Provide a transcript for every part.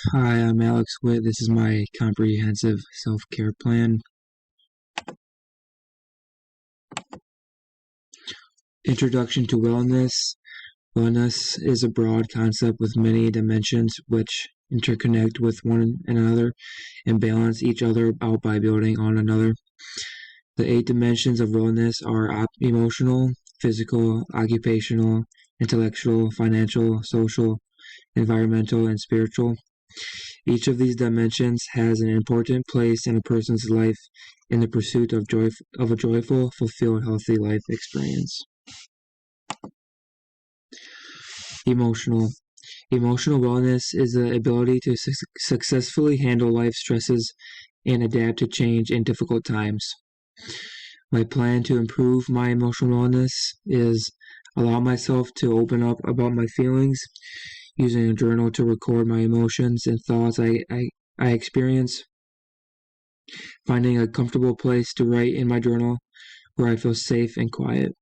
Hi, I'm Alex Witt. This is my comprehensive self-care plan. Introduction to wellness. Wellness is a broad concept with many dimensions which interconnect with one another and balance each other out by building on another. The 8 dimensions of wellness are emotional, physical, occupational, intellectual, financial, social, environmental, and spiritual. Each of these dimensions has an important place in a person's life in the pursuit of a joyful, fulfilled, healthy life experience. Emotional. Emotional wellness is the ability to successfully handle life stresses and adapt to change in difficult times. My plan to improve my emotional wellness is allow myself to open up about my feelings, using a journal to record my emotions and thoughts I experience, finding a comfortable place to write in my journal where I feel safe and quiet.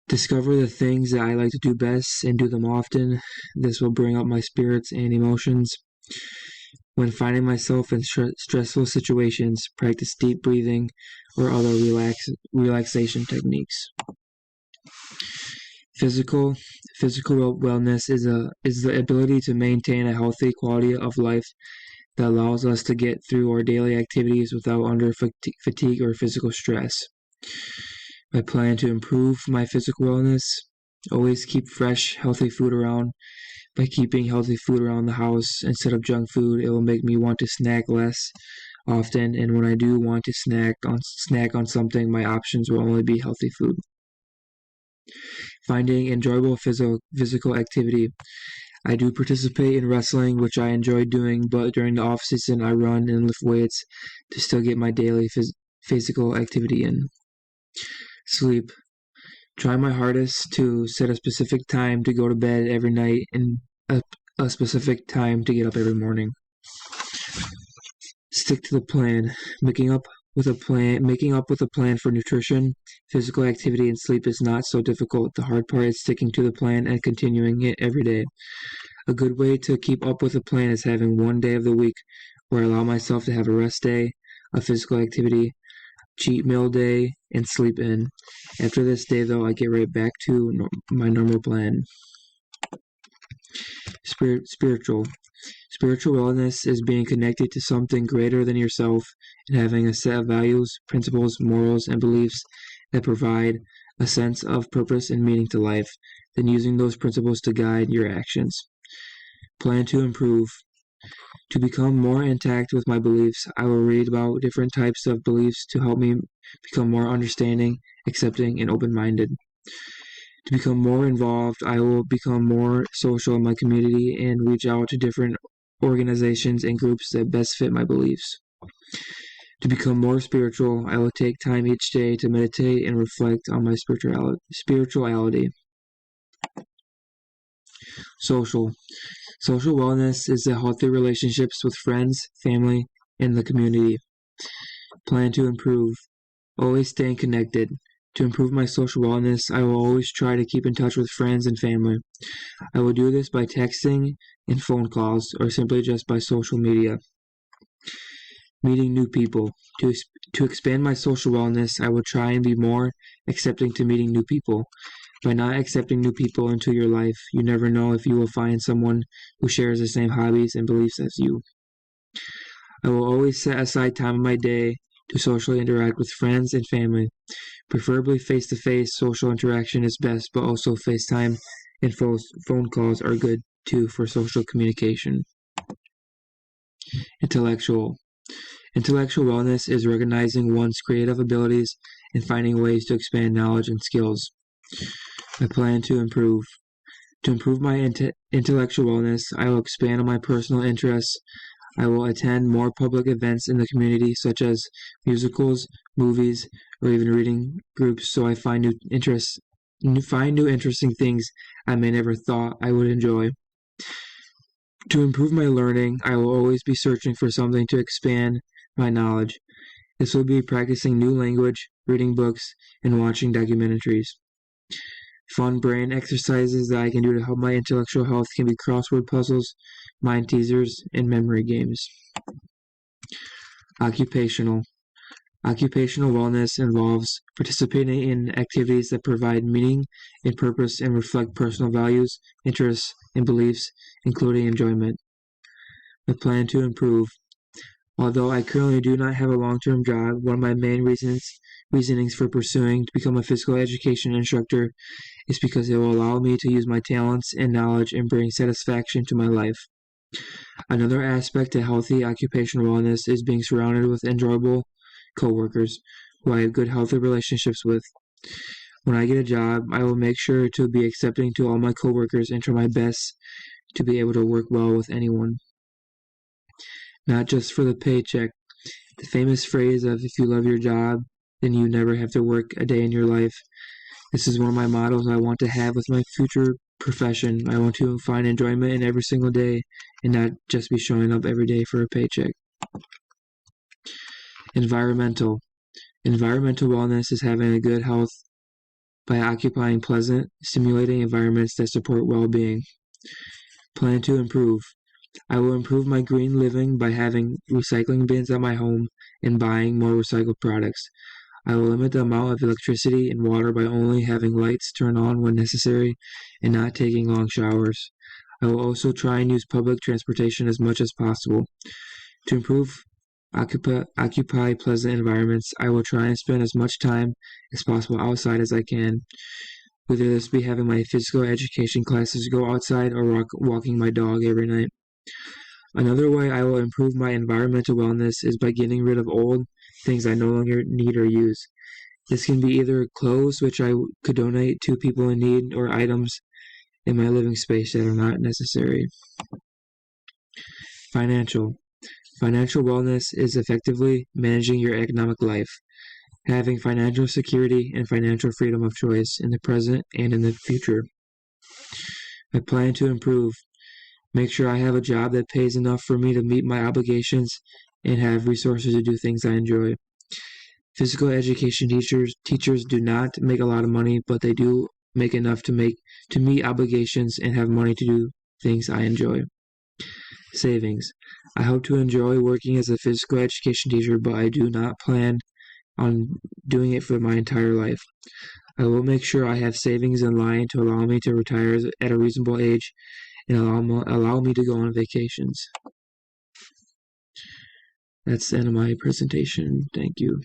Discover the things that I like to do best and do them often. This will bring up my spirits and emotions. When finding myself in stressful situations, practice deep breathing or other relaxation techniques. Physical wellness is the ability to maintain a healthy quality of life that allows us to get through our daily activities without fatigue or physical stress. I plan to improve my physical wellness. Always keep fresh, healthy food around. By keeping healthy food around the house instead of junk food, it will make me want to snack less often, and when I do want to snack on something, my options will only be healthy food. Finding enjoyable physical activity. I do participate in wrestling, which I enjoy doing, but during the off season I run and lift weights to still get my daily physical activity in. Sleep. Try my hardest to set a specific time to go to bed every night and a specific time to get up every morning. Stick to the plan. Making up with a plan for nutrition, physical activity, and sleep is not so difficult. The hard part is sticking to the plan and continuing it every day. A good way to keep up with a plan is having one day of the week where I allow myself to have a rest day, a physical activity, cheat meal day, and sleep in. After this day, though, I get right back to my normal plan. Spiritual wellness is being connected to something greater than yourself and having a set of values, principles, morals, and beliefs that provide a sense of purpose and meaning to life, then using those principles to guide your actions. Plan to improve. To become more intact with my beliefs, I will read about different types of beliefs to help me become more understanding, accepting, and open-minded. To become more involved, I will become more social in my community and reach out to different organizations and groups that best fit my beliefs. To become more spiritual, I will take time each day to meditate and reflect on my spirituality. Social wellness is the healthy relationships with friends, family, and the community. Plan to improve. Always staying connected. To improve my social wellness, I will always try to keep in touch with friends and family. I will do this by texting and phone calls, or simply just by social media. Meeting new people. To expand my social wellness, I will try and be more accepting to meeting new people. By not accepting new people into your life, you never know if you will find someone who shares the same hobbies and beliefs as you. I will always set aside time in my day to socially interact with friends and family. Preferably face-to-face social interaction is best, but also FaceTime and phone calls are good too for social communication. Intellectual wellness is recognizing one's creative abilities and finding ways to expand knowledge and skills. I plan to improve. To improve my intellectual wellness, I will expand on my personal interests. I will attend more public events in the community, such as musicals, movies, or even reading groups, so I find new interesting things I may never thought I would enjoy. To improve my learning, I will always be searching for something to expand my knowledge. This will be practicing new language, reading books, and watching documentaries. Fun brain exercises that I can do to help my intellectual health can be crossword puzzles, mind teasers, and memory games. Occupational. Occupational wellness involves participating in activities that provide meaning and purpose and reflect personal values, interests, and beliefs, including enjoyment. I plan to improve. Although I currently do not have a long-term job, one of my main reasonings for pursuing to become a physical education instructor is because it will allow me to use my talents and knowledge and bring satisfaction to my life. Another aspect to healthy occupational wellness is being surrounded with enjoyable coworkers who I have good healthy relationships with. When I get a job, I will make sure to be accepting to all my coworkers and try my best to be able to work well with anyone. Not just for the paycheck. The famous phrase of if you love your job, then you never have to work a day in your life. This is one of my mottos I want to have with my future profession. I want to find enjoyment in every single day and not just be showing up every day for a paycheck. Environmental. Environmental wellness is having a good health by occupying pleasant, stimulating environments that support well-being. Plan to improve. I will improve my green living by having recycling bins at my home and buying more recycled products. I will limit the amount of electricity and water by only having lights turned on when necessary and not taking long showers. I will also try and use public transportation as much as possible. To improve occupy pleasant environments, I will try and spend as much time as possible outside as I can, whether this be having my physical education classes go outside or walking my dog every night. Another way I will improve my environmental wellness is by getting rid of old things I no longer need or use. This can be either clothes, which I could donate to people in need, or items in my living space that are not necessary. Financial. Financial wellness is effectively managing your economic life, having financial security and financial freedom of choice in the present and in the future. I plan to improve. Make sure I have a job that pays enough for me to meet my obligations and have resources to do things I enjoy. Physical education teachers do not make a lot of money, but they do make enough to meet obligations and have money to do things I enjoy. Savings. I hope to enjoy working as a physical education teacher, but I do not plan on doing it for my entire life. I will make sure I have savings in line to allow me to retire at a reasonable age and allow me to go on vacations. That's the end of my presentation. Thank you.